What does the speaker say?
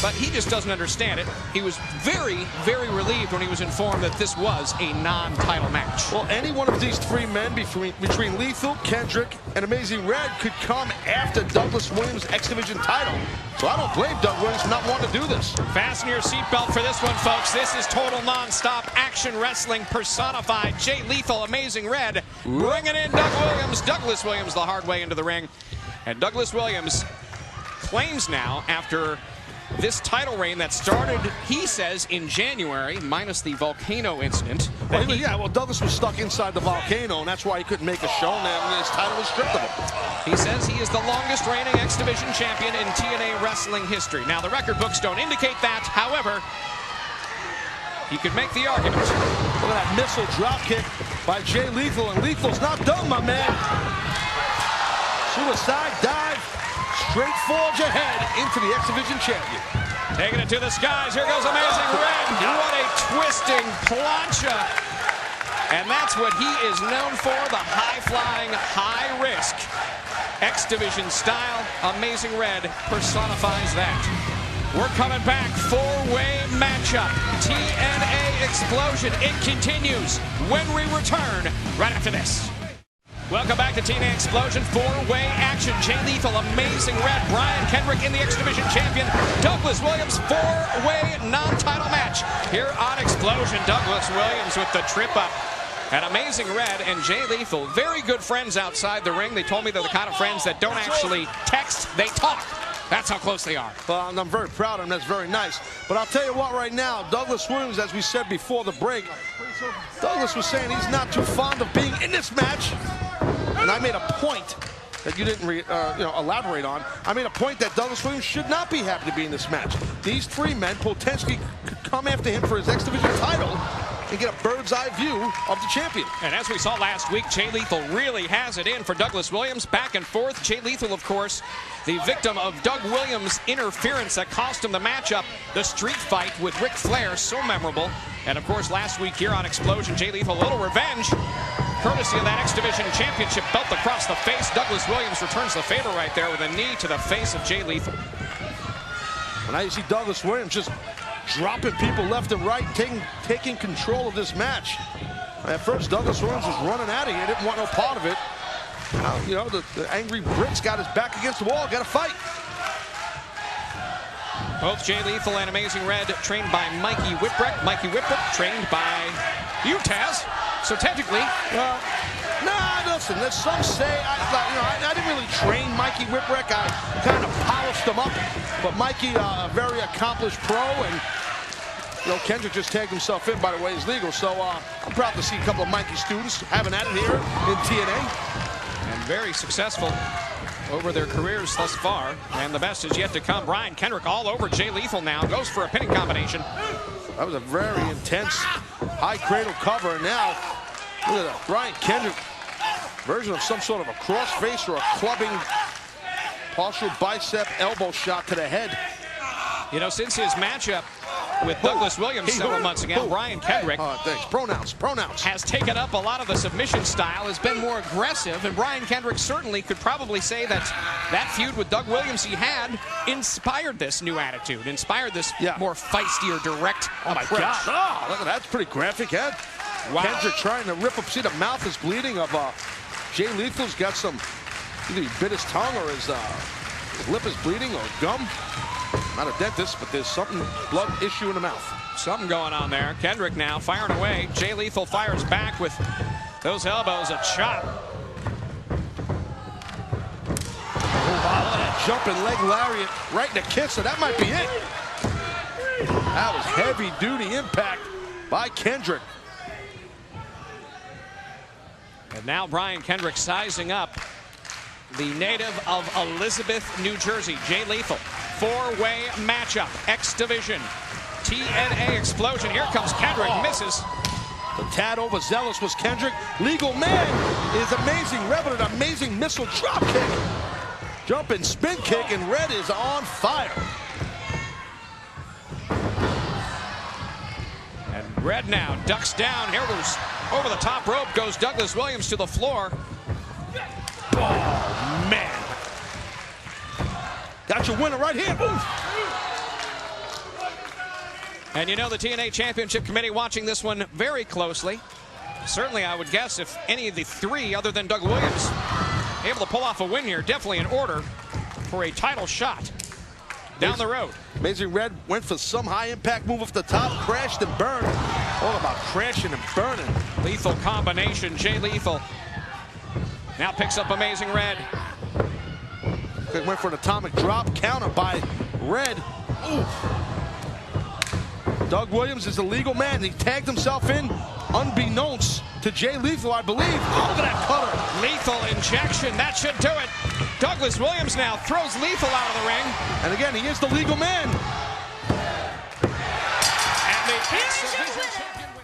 but he just doesn't understand it. He was very, very relieved when he was informed that this was a non-title match. Well, any one of these three men between Lethal, Kendrick, and Amazing Red could come after Douglas Williams' X Division title. So I don't blame Doug Williams for not wanting to do this. Fasten your seatbelt for this one, folks. This is total non-stop action wrestling personified. Jay Lethal, Amazing Red, bringing in Douglas Williams the hard way into the ring. And Douglas Williams claims now, after this title reign that started, he says, in January, minus the volcano incident. Well, Douglas was stuck inside the volcano, and that's why he couldn't make a show, and his title was stripped of him. He says he is the longest reigning X Division champion in TNA wrestling history. Now, the record books don't indicate that. However, he could make the argument. Look at that missile drop kick by Jay Lethal, and Lethal's not done, my man. Suicide dive, straight forge ahead into the X Division champion. Taking it to the skies. Here goes Amazing Red. What a twisting plancha. And that's what he is known for, the high-flying, high-risk X Division style. Amazing Red personifies that. We're coming back. Four-way matchup. TNA Explosion. It continues when we return right after this. Welcome back to TNA Explosion. Four-way action. Jay Lethal, Amazing Red, Brian Kendrick in the X Division champion. Douglas Williams, four-way non-title match here on Explosion. Douglas Williams with the trip up. And Amazing Red and Jay Lethal, very good friends outside the ring. They told me they're the kind of friends that don't actually text, they talk. That's how close they are. Well, I'm very proud of him. That's very nice. But I'll tell you what right now, Douglas Williams, as we said before the break, Douglas was saying he's not too fond of being in this match. And I made a point that you didn't elaborate on. I made a point that Douglas Williams should not be happy to be in this match. These three men potentially could come after him for his X Division title and get a bird's eye view of the champion. And as we saw last week, Jay Lethal really has it in for Douglas Williams. Back and forth. Jay Lethal, of course, the victim of Doug Williams' interference that cost him the matchup. The street fight with Ric Flair, so memorable. And of course, last week here on Explosion, Jay Lethal, a little revenge, courtesy of that X Division championship belt across the face. Douglas Williams returns the favor right there with a knee to the face of Jay Lethal. And now you see Douglas Williams just dropping people left and right, taking control of this match. At first, Douglas Williams was running out of here, didn't want no part of it. Now, the angry Brit's got his back against the wall, got to fight. Both Jay Lethal and Amazing Red trained by Mikey Whipwreck. Mikey Whipwreck trained by you, Taz. So technically, listen, there's some say, I didn't really train Mikey Whipwreck. I kind of polished him up. But Mikey, a very accomplished pro, and Kendrick just tagged himself in, by the way, is legal. So I'm proud to see a couple of Mikey students having at it here in TNA. And very successful over their careers thus far. And the best is yet to come. Brian Kendrick all over Jay Lethal now. Goes for a pinning combination. That was a very intense high cradle cover. And now, look at that. Brian Kendrick, version of some sort of a crossface or a clubbing partial bicep elbow shot to the head. Since his matchup with Douglas Williams several months ago, Brian Kendrick pronouns has taken up a lot of the submission style, has been more aggressive, and Brian Kendrick certainly could probably say that that feud with Doug Williams he had inspired this new attitude, inspired this more feisty or direct approach. My God. Oh, look at that. That's pretty graphic, Ed. Wow. Kendrick trying to rip up. See, the mouth is bleeding of Jay Lethal's got some, either he bit his tongue or his lip is bleeding or gum. Not a dentist, but there's something, blood issue in the mouth. Something going on there. Kendrick now firing away. Jay Lethal fires back with those elbows, a chop. Wow, jumping leg lariat right in the kiss, so that might be it. That was heavy-duty impact by Kendrick. And now Brian Kendrick sizing up the native of Elizabeth, New Jersey, Jay Lethal. Four-way matchup, X Division, TNA Explosion. Here comes Kendrick, misses. The tad overzealous was Kendrick. Legal man is Amazing Red with an amazing missile drop kick. Jumping spin kick, and Red is on fire. And Red now ducks down. Here goes over the top rope, goes Douglas Williams to the floor. Oh, man. Got your winner right here. Oof. And you know the TNA Championship Committee watching this one very closely. Certainly, I would guess if any of the three other than Doug Williams able to pull off a win here, definitely in order for a title shot down the road. Amazing Red went for some high impact move off the top, crashed and burned. All about crashing and burning. Lethal combination, Jay Lethal. Now picks up Amazing Red. They went for an atomic drop, counter by Red. Ooh. Doug Williams is the legal man. He tagged himself in unbeknownst to Jay Lethal, I believe. Oh, look at that cutter. Lethal injection, that should do it. Douglas Williams now throws Lethal out of the ring. And again, he is the legal man. And the X Division champion.